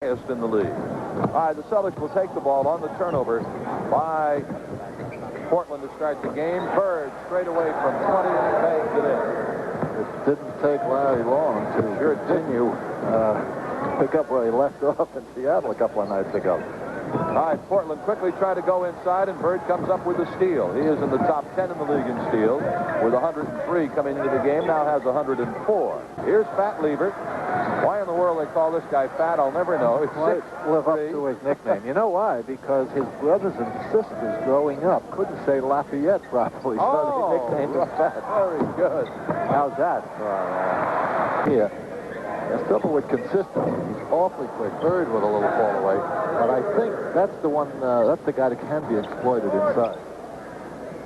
highest in the league. All right, the Celtics will take the ball on the turnover by Portland to start the game. Bird straight away from 20 and he bangs it in. It didn't take Larry long to continue pick up where he left off in Seattle a couple of nights ago. All right, Portland quickly try to go inside, and Bird comes up with a steal. He is in the top 10 in the league in steals with 103 coming into the game, now has 104. Here's Fat Lever. Why in the world they call this guy Fat, I'll never know. He's might live up to his nickname. You know why? Because his brothers and sisters growing up couldn't say Lafayette properly, so they nicknamed him Fat. Very good. How's that for here? There's trouble with consistency. He's awfully quick. Bird with a little fall away. But I think that's the one, that's the guy that can be exploited inside.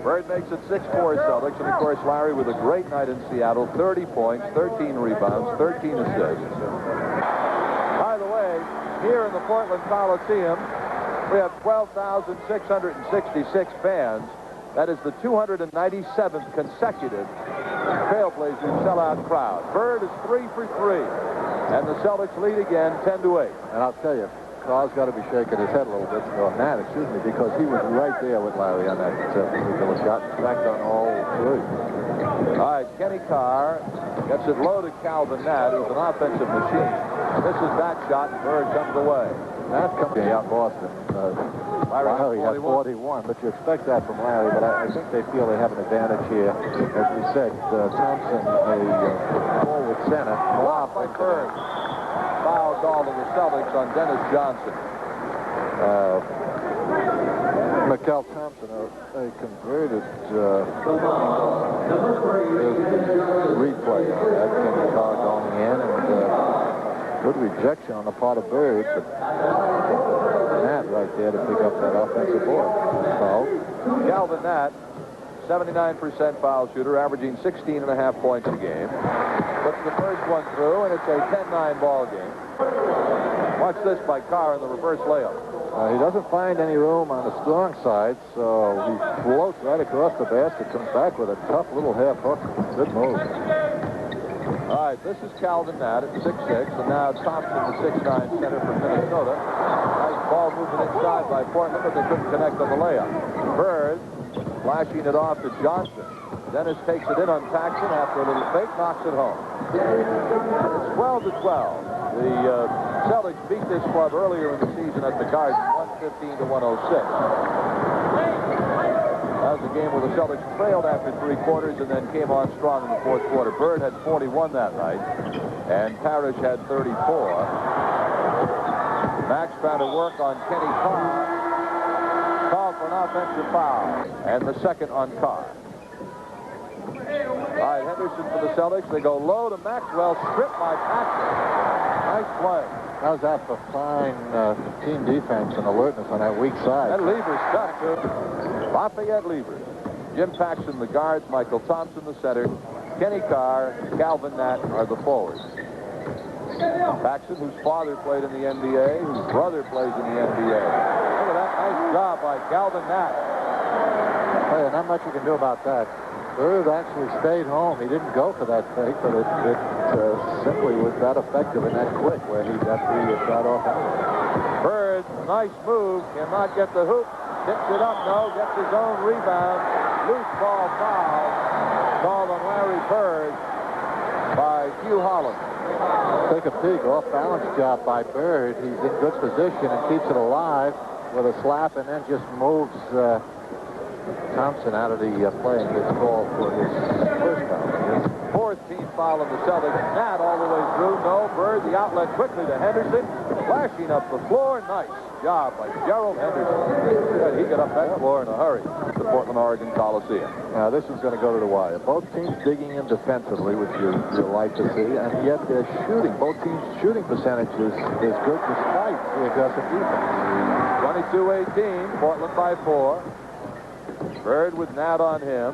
Bird makes it 6-4 Celtics, and of course Larry with a great night in Seattle, 30 points, 13 rebounds, 13 assists. By the way, here in the Portland Coliseum, we have 12,666 fans. That is the 297th consecutive Trailblazers sellout crowd. Bird is 3 for 3, and the Celtics lead again 10-8. And I'll tell you, Carr's got to be shaking his head a little bit. Natt, excuse me, because he was right there with Larry on that particular shot. In fact, on all three. All right, Kenny Carr gets it low to Calvin Natt, who's an offensive machine. Misses that shot, and Bird comes away. Natt comes out Boston. Larry has 41, but you expect that from Larry, but I think they feel they have an advantage here. As we said, Thompson, a forward center. Blocked by Bird. Foul call to the Celtics on Dennis Johnson. McHale Thompson, a converted replay on that. Kenny Carr going in, and good rejection on the part of Bird, but Natt right there to pick up that offensive board. Foul. Calvin Natt, 79% foul shooter, averaging 16.5 points a game. Puts the first one through, and it's a 10-9 ball game. Watch this by Carr in the reverse layup. He doesn't find any room on the strong side, so he floats right across the basket, comes back with a tough little half hook. Good move. All right, this is Calvin Natt at 6'6", and now Thompson, the 6'9" center from Minnesota. Nice ball movement inside by Portland, but they couldn't connect on the layup. Bird flashing it off to Johnson. Dennis takes it in on Paxson after a little fake, knocks it home. It's 12-12. The Celtics beat this club earlier in the season at the Garden, 115-106. That was a game where the Celtics trailed after 3 quarters and then came on strong in the 4th quarter. Bird had 41 that night, and Parish had 34. Max found to work on Kenny Carr. Called for an offensive foul, and the second on Carr. All right, Henderson for the Celtics. They go low to Maxwell, stripped by Paxson. Nice play. How's that for fine team defense and alertness on that weak side? That Lever's stuck, too. Lafayette Lever. Jim Paxson, the guards. Mychal Thompson, the center. Kenny Carr, Calvin Natt are the forwards. Paxson, whose father played in the NBA, whose brother plays in the NBA. Look at that nice job by Calvin Natt. Hey, not much you can do about that. Bird actually stayed home. He didn't go for that fake, but it simply was that effective and that quick where he got the shot off. Bird, nice move, cannot get the hoop. Tips it up, no, gets his own rebound. Loose ball foul called on Larry Bird by Hugh Holland. Take a big off-balance job by Bird. He's in good position and keeps it alive with a slap and then just moves Thompson out of the play and gets called for his first foul. 4th team foul of the Celtics. Natt all the way through. No. Bird, the outlet quickly to Henderson. Flashing up the floor. Nice job by Gerald Henderson. He got up that floor in a hurry. The Portland, Oregon Coliseum. Now, this is going to go to the wire. Both teams digging in defensively, which you like to see, and yet they're shooting. Both teams' shooting percentage is good despite the aggressive defense. 22-18. Portland by 4. Bird with Natt on him.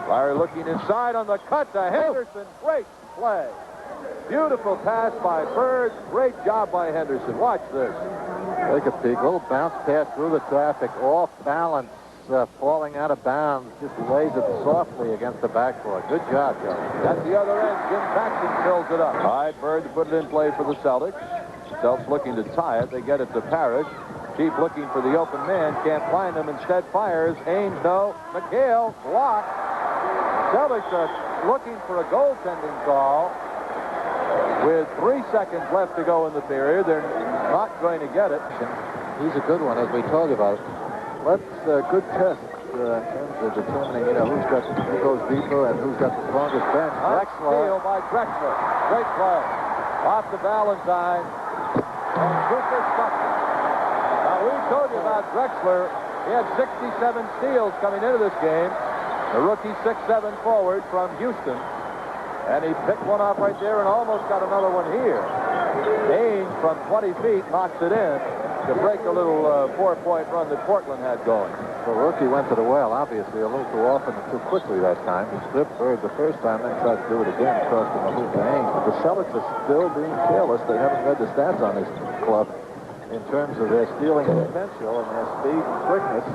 Larry looking inside on the cut to Henderson. Great play. Beautiful pass by Bird. Great job by Henderson. Watch this. Take a peek. Little bounce pass through the traffic. Off balance. falling out of bounds, just lays it softly against the backboard. Good job, Joe. At the other end, Jim Paxson fills it up. All right, Bird to put it in play for the Celtics. Celtics looking to tie it. They get it to Parish. Chief looking for the open man. Can't find him. Instead fires. Ainge, no. McHale, blocked. Celtics are looking for a goaltending call. With 3 seconds left to go in the period, they're not going to get it. He's a good one, as we told you about. Let's good test in terms of determining, who goes deeper and who's got the strongest bench. Steal by Drexler. Great play. Off to Valentine. And Cooper stuck it. Now, we told you about Drexler. He had 67 steals coming into this game. The rookie 6'7" forward from Houston. And he picked one off right there and almost got another one here. Ainge from 20 feet knocks it in to break a little 4-point run that Portland had going. The rookie went to the well, obviously, a little too often and too quickly that time. He stripped Bird the first time, then tried to do it again, crossed him a hoop to Ainge. But the Celtics are still being careless. They haven't read the stats on this club in terms of their stealing potential and their speed and quickness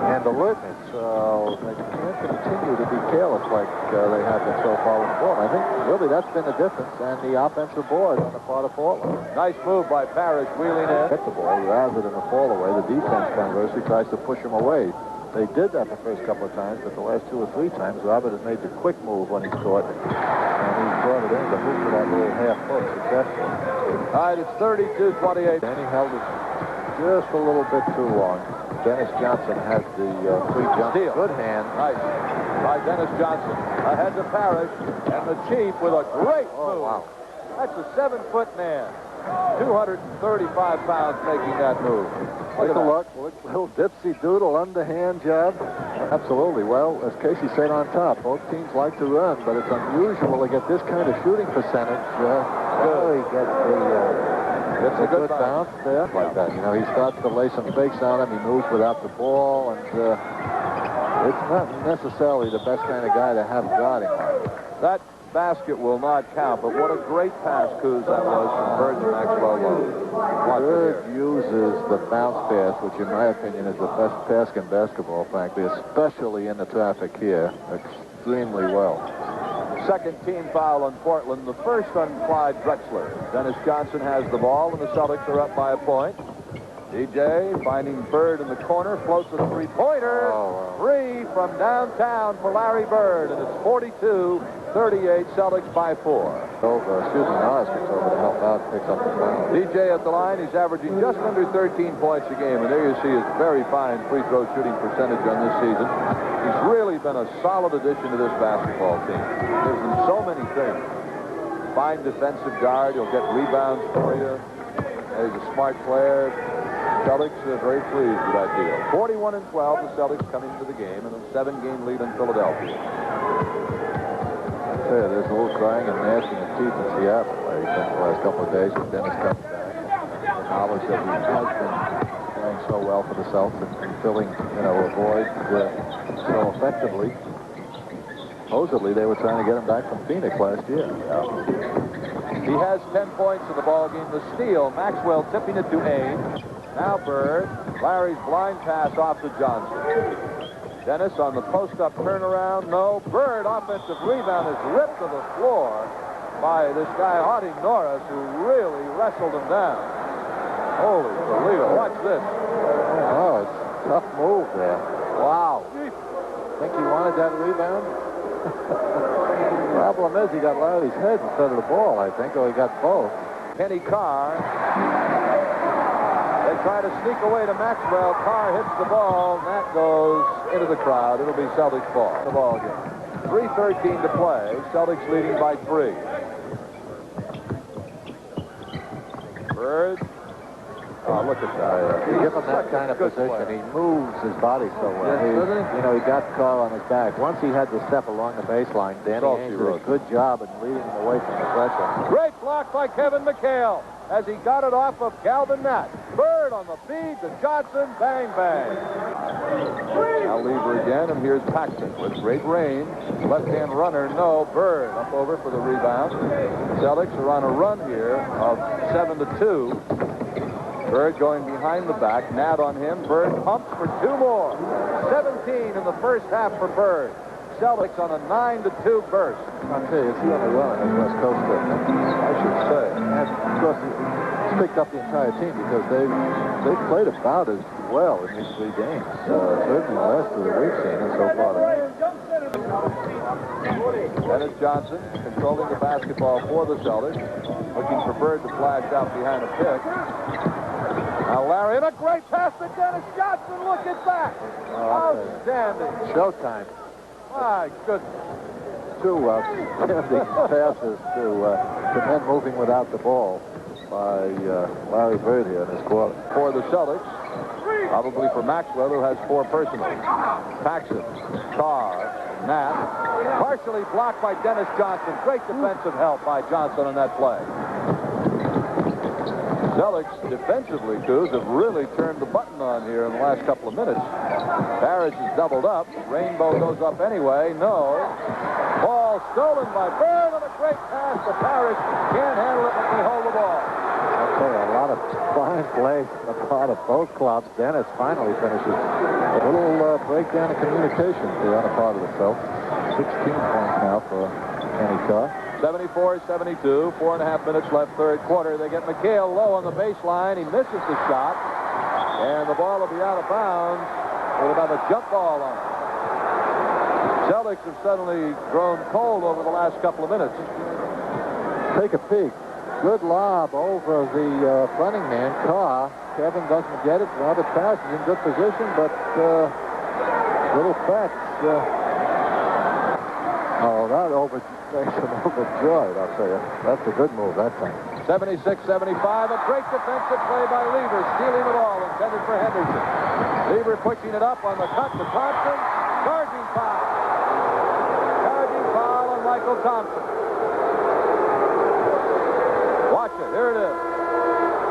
and alertness. So they can't continue to be careless like they have been so far with the ball. I think really that's been the difference, and the offensive board on the part of Portland. Nice move by Parish, wheeling in. Hit the ball rather than the fall away. The defense, conversely, tries to push him away. They did that the first couple of times, but the last 2 or 3 times, Robert has made the quick move when he scored, and he brought it in to hoop for that little half hook successful. All right, it's 32-28. And he held it just a little bit too long. Dennis Johnson has the free jump. Steal. Good hand. Nice. By Dennis Johnson. Ahead to Parish. And the Chief with a great move. Wow. That's a 7-foot man. 235 pounds making that move. Take a look. Little dipsy doodle underhand job. Absolutely. Well, as Casey said on top, both teams like to run, but it's unusual to get this kind of shooting percentage. Really get it's a good bounce there like that. He starts to lay some fakes on him. He moves without the ball, and it's not necessarily the best kind of guy to have guarding him. That basket will not count, but what a great pass, Coos, that was from Bird to Maxwell. Bird uses the bounce pass, which in my opinion is the best pass in basketball, frankly, especially in the traffic here, extremely well. Second team foul on Portland, the first on Clyde Drexler. Dennis Johnson has the ball, and the Celtics are up by a point. DJ finding Bird in the corner, floats a three-pointer. Three from downtown for Larry Bird, and it's 42-38, Celtics by 4. Susan Norris gets over to help out, picks up the foul. DJ at the line, he's averaging just under 13 points a game, and there you see his very fine free throw shooting percentage on this season. He's really been a solid addition to this basketball team. Gives them so many things. Fine defensive guard, he'll get rebounds for you. He's a smart player. Celtics are very pleased with that deal. 41-12, the Celtics coming into the game, and a 7-game lead on Philadelphia. I tell you, there's a little crying and gnashing of teeth in Seattle. I think the last couple of days with Dennis coming back. The knowledge that he has been playing so well for the Celtics and filling, a void so effectively. Supposedly, they were trying to get him back from Phoenix last year. He has 10 points in the ballgame. The steal, Maxwell tipping it to Ainge. Now Bird. Larry's blind pass off to Johnson. Dennis on the post-up turnaround. No. Bird, offensive rebound, is ripped to the floor by this guy, Audie Norris, who really wrestled him down. Holy Toledo. Watch this. Oh, it's a tough move there. Wow. Think he wanted that rebound? Problem is he got Larry's head instead of the ball, I think, or he got both. Penny Carr. They try to sneak away to Maxwell. Carr hits the ball. Natt goes into the crowd. It'll be Celtics ball. The ball game. 3:13 to play. Celtics leading by 3. Bird. Oh, look at that. You give him that kind of position, he moves his body so well. He got Carr on his back. Once he had to step along the baseline, Danny Ainge did a good job in leading him away from the pressure. Great block by Kevin McHale as he got it off of Calvin Natt. Bird on the feed to Johnson. Bang, bang. Now Lever again, and here's Paxson with great range. Left-hand runner, no. Bird up over for the rebound. Celtics are on a run here of 7-2. Bird going behind the back. Natt on him. Bird pumps for 2 more. 17 in the first half for Bird. Celtics on a 9-2 burst. I'll tell you, it's the only run in West Coast. I should say. And of course, it's picked up the entire team because they've played about as well in these 3 games. Certainly less than we've seen in so far. Dennis Johnson controlling the basketball for the Celtics. Looking for Bird to flash out behind a pick. Now Larry, and a great pass to Dennis Johnson. Look at that. Outstanding. Showtime. My goodness. 2 outstanding passes to men moving without the ball by Larry Bird here in this quarter. For the Celtics, probably for Maxwell, who has 4 personals. Paxson, Carr, Natt, partially blocked by Dennis Johnson. Great defensive help by Johnson on that play. Celtics defensively, Coos, have really turned the button on here in the last couple of minutes. Parish is doubled up. Rainbow goes up anyway. No. Ball stolen by Bird on a great pass to Parish. Can't handle it when we hold the ball. I'll tell you, a lot of fine plays on the part of both clubs. Dennis finally finishes. A little breakdown of communication here on the part of the Celtics. 16 points now for Kenny Carr. 74-72, 4.5 minutes left, third quarter. They get McHale low on the baseline. He misses the shot, and the ball will be out of bounds. We'll have a jump ball on it. Celtics have suddenly grown cold over the last couple of minutes. Take a peek. Good lob over the fronting man, Carr. Kevin doesn't get it. Robert Paxson is in good position, but little facts. Oh, that makes him overjoyed, I'll tell you. That's a good move that time. 76-75, a great defensive play by Lever, stealing the ball, intended for Henderson. Lever pushing it up on the cut to Thompson. Charging foul. Charging foul on Mychal Thompson. Watch it, here it is.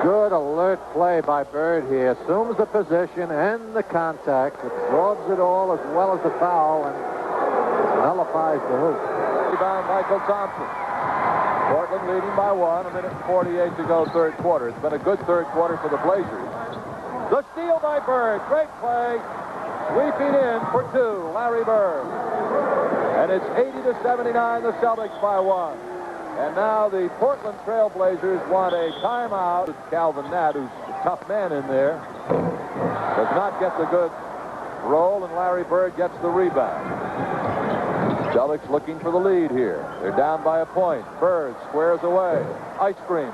Good alert play by Bird here. Assumes the position and the contact. Absorbs it all as well as the foul and nullifies the hoop. Rebound, Mychal Thompson. Portland leading by 1, 1:48 to go, third quarter. It's been a good third quarter for the Blazers. The steal by Bird. Great play. Sweeping in for 2, Larry Bird. And it's 80-79, the Celtics by 1. And now the Portland Trail Blazers want a timeout. It's Calvin Natt, who's a tough man in there. Does not get the good roll, and Larry Bird gets the rebound. Celtics looking for the lead here. They're down by a point. Bird squares away. Ice cream.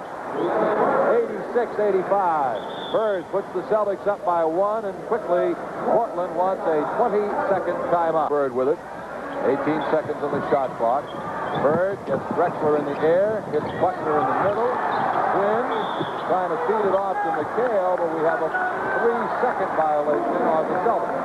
86-85. Bird puts the Celtics up by 1, and quickly Portland wants a 20-second timeout. Bird with it. 18 seconds on the shot clock. Bird gets Drexler in the air, hits Butler in the middle. Quinn trying to feed it off to McHale, but we have a 3-second violation on the Celtics.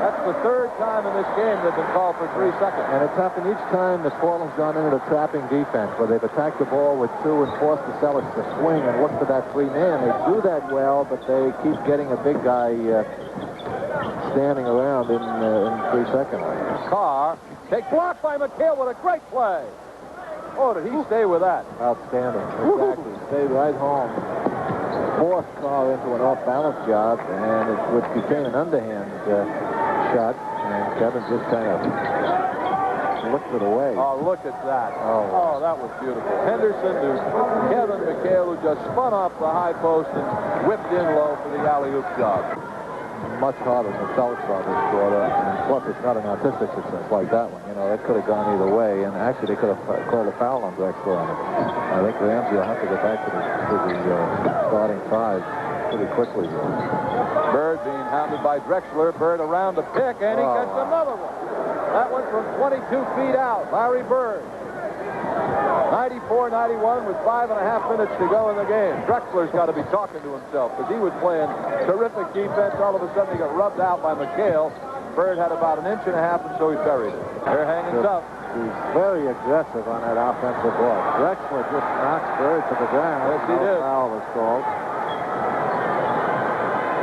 That's the third time in this game they've been called for 3 seconds. And it's happened each time that Portland's gone into the trapping defense, where they've attacked the ball with 2 and forced the Celtics to swing and look for that free man. They do that well, but they keep getting a big guy standing around in 3 seconds. Carr, take block by McHale with a great play. Oh, did he stay with that? Outstanding. Exactly. Stayed right home. Forced Carr into an off-balance job, and it became an underhand shot, and Kevin just kind of looked it away. Oh, look at that. Oh, that was beautiful. Henderson to Kevin McHale, who just spun off the high post and whipped in low for the alley-oop job. Much harder than the Celtics saw this quarter, and plus it's not an artistic success like that one. You know, it could have gone either way, and actually they could have called a foul on Drexler on it. I think Ramsey will have to get back to the starting 5 pretty quickly here. Bird being hounded by Drexler. Bird around the pick, and he gets another one. That one from 22 feet out. Larry Bird. 94-91 with 5.5 minutes to go in the game. Drexler's got to be talking to himself because he was playing terrific defense. All of a sudden he got rubbed out by McHale. Bird had about 1.5 inches, and so he buried it. They're hanging tough. He's very aggressive on that offensive ball. Drexler just knocks Bird to the ground. Yes, he did. Foul was called.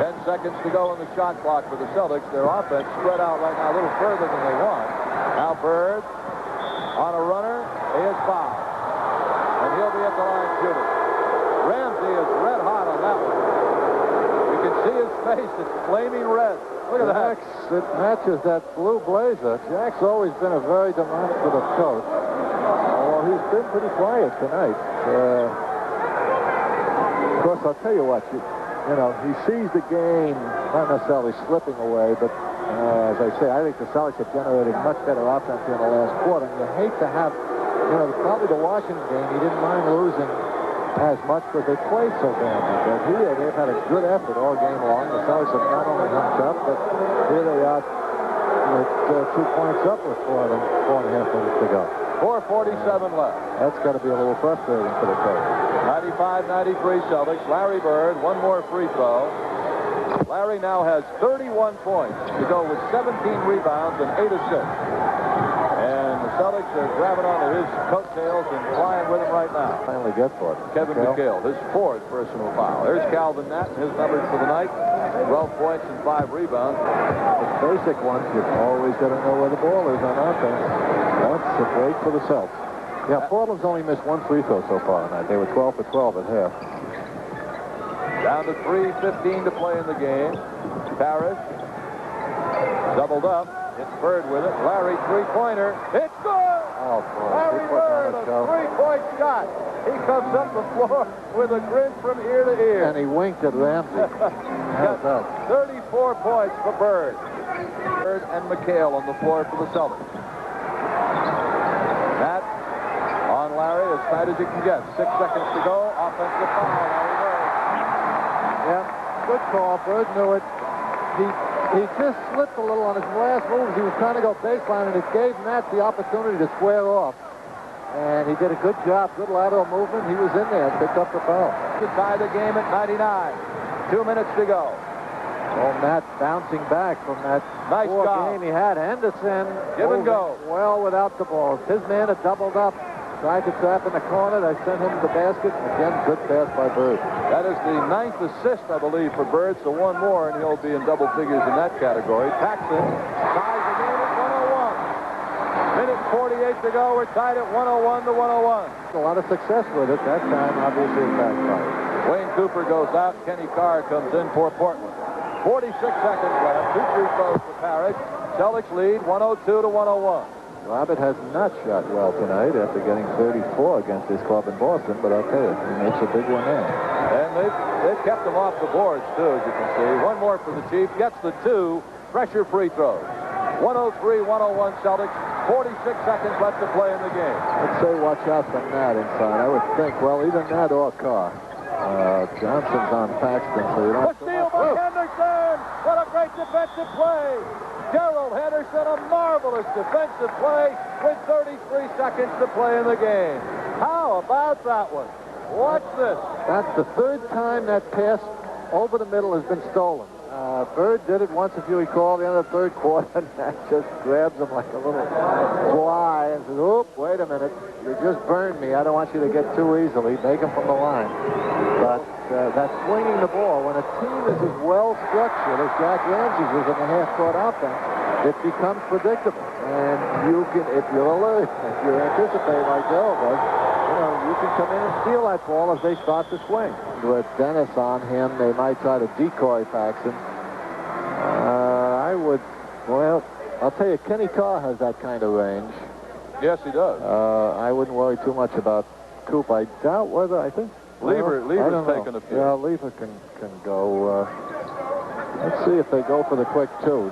10 seconds to go on the shot clock for the Celtics. Their offense spread out right now a little further than they want. Now Bird on a runner. He is fouled. And he'll be at the line shooting. Ramsey is red hot on that one. face. It's flaming red. Look at that. It matches that blue blazer. Jack's always been a very demonstrative coach. Well, he's been pretty quiet tonight. Of course, I'll tell you what, you know, he sees the game not necessarily slipping away, but as I say, I think the Celtics have generated much better offense in the last quarter. And you hate to have, you know, probably the Washington game, he didn't mind losing as much because they played so badly. But here, they've had a good effort all game long. The Celtics have not only humped up, but here they are with 2 points up with 4.5 minutes to go. 4:47 left. That's got to be a little frustrating for the coach. 95-93 Celtics. Larry Bird, one more free throw. Larry now has 31 points to go with 17 rebounds and 8 assists. And the Celtics are grabbing onto his coattails and flying with him right now. Finally get for it. Kevin McHale, his 4th personal foul. There's Calvin Natt, his numbers for the night. 12 points and 5 rebounds. The basic ones, you've always got to know where the ball is on offense. That's a break for the Celtics. Yeah, Portland's only missed 1 free throw so far tonight. They were 12 for 12 at half. Down to 3:15 to play in the game. Parish doubled up. Hits Bird with it. Larry, three-pointer. It's good! Oh, boy. Larry Bird, a three-point shot. He comes up the floor with a grin from ear to ear. And he winked at Ramsey. How's that? 34 points for Bird. Bird and McHale on the floor for the Celtics. Natt on Larry as tight as he can get. 6 seconds to go. Offensive foul. Larry Bird. Yeah, good call. Bird knew it. He just slipped a little on his last moves. He was trying to go baseline, and it gave Natt the opportunity to square off. And he did a good job. Good lateral movement. He was in there and picked up the foul. To tie the game at 99. 2 minutes to go. Well, Natt bouncing back from that nice poor job. game he had. Henderson give and go. Well without the ball. His man had doubled up. Tried to trap in the corner. They sent him to the basket. Again, good pass by Bird. That is the 9th assist, I believe, for Bird. So 1 more, and he'll be in double figures in that category. Paxson ties the game at 101. Minute 48 to go. We're tied at 101 to 101. A lot of success with it. That time, obviously, it backfired. Wayne Cooper goes out. Kenny Carr comes in for Portland. 46 seconds left. 2 free throws for Parish. Celtics lead 102 to 101. Robert has not shot well tonight after getting 34 against his club in Boston, but I'll tell you, he makes a big one there. And they've kept him off the boards, too, as you can see. 1 more for the Chief. Gets the 2 pressure free throws. 103-101 Celtics. 46 seconds left to play in the game. I'd say watch out for Natt inside. I would think, well, either Natt or Carr. Johnson's on Paxson, so you don't... The steal by Henderson! What a great defensive play! Gerald Henderson, a marvelous defensive play with 33 seconds to play in the game. How about that one? Watch this. That's the 3rd time that pass over the middle has been stolen. Bird did it once, if you recall, the end of the 3rd quarter, and that just grabs him like a little fly and says, oop, wait a minute. You just burned me. I don't want you to get too easily. Make him from the line. But that's swinging the ball. When a team is as well structured as Jack Ramsey's was in the half-court offense, it becomes predictable. And you can, if you're alert, if you anticipate like Gerald does, you know, you can come in and steal that ball as they start to swing. With Dennis on him, they might try to decoy Paxson. I would, well, I'll tell you, Kenny Carr has that kind of range. Yes, he does. I wouldn't worry too much about Coop. I doubt whether, I think... Lever's taking a few. Yeah, Lever can go. Let's see if they go for the quick 2. All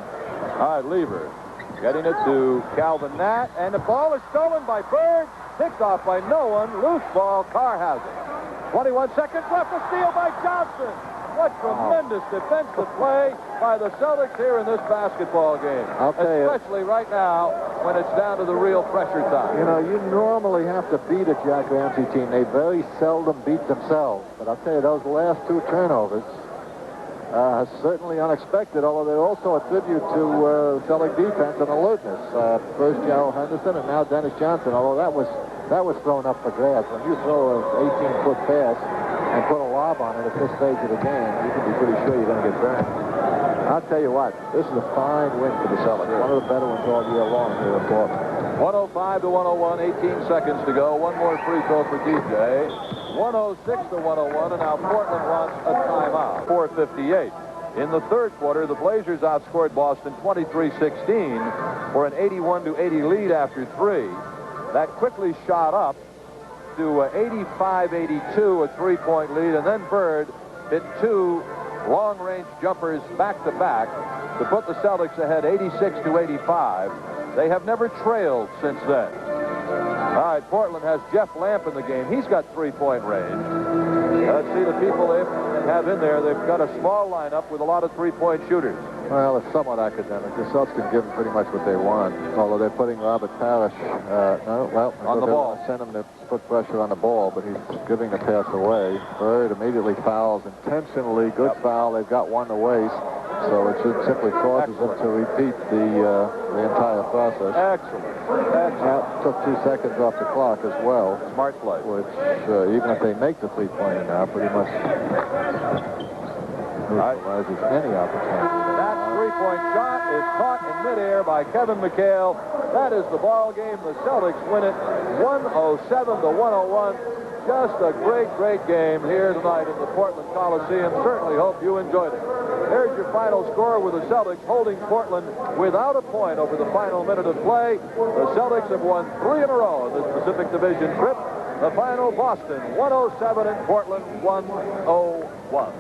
right, Lever getting it to Calvin Natt, and the ball is stolen by Bird. Picked off by no one. Loose ball. Carr has it. 21 seconds left. A steal by Johnson. What tremendous defensive play by the Celtics here in this basketball game. I'll tell you, especially right now when it's down to the real pressure time. You know, you normally have to beat a Jack Ramsey team. They very seldom beat themselves. But I'll tell you, those last 2 turnovers are certainly unexpected, although they're also a tribute to Celtic defense and alertness. First Gerald Henderson and now Dennis Johnson, although that was thrown up for grabs. When you throw an 18-foot pass and put a lob on it at this stage of the game, you can be pretty sure you're going to get burned. I'll tell you what, this is a fine win for the Celtics. One of the better ones all year long here in Portland. 105 to 101, 18 seconds to go. 1 more free throw for DJ. 106 to 101, and now Portland wants a timeout. 4:58. In the third quarter, the Blazers outscored Boston 23-16 for an 81-80 lead after 3. That quickly shot up to 85-82, a 3-point lead, and then Bird hit 2 long-range jumpers back-to-back to put the Celtics ahead 86-85. They have never trailed since then. All right, Portland has Jeff Lamp in the game. He's got 3-point range. Let's see the people they have in there. They've got a small lineup with a lot of 3-point shooters. Well, it's somewhat academic. The Celtics can give them pretty much what they want, although they're putting Robert Parish on the ball. Send him to put pressure on the ball, but he's giving the pass away. Bird immediately fouls intentionally. Good foul. They've got one to waste, so it should simply causes them to repeat the entire process. Excellent. That took 2 seconds off the clock as well. Smart play. Which, even if they make the 3-pointer now, pretty much neutralizes any opportunity. That 3-point shot is caught in midair by Kevin McHale. That is the ball game. The Celtics win it 107-101. Just a great, great game here tonight in the Portland Coliseum. Certainly hope you enjoyed it. There's your final score with the Celtics holding Portland without a point over the final minute of play. The Celtics have won 3 in a row in this Pacific Division trip. The final, Boston 107 and Portland 101.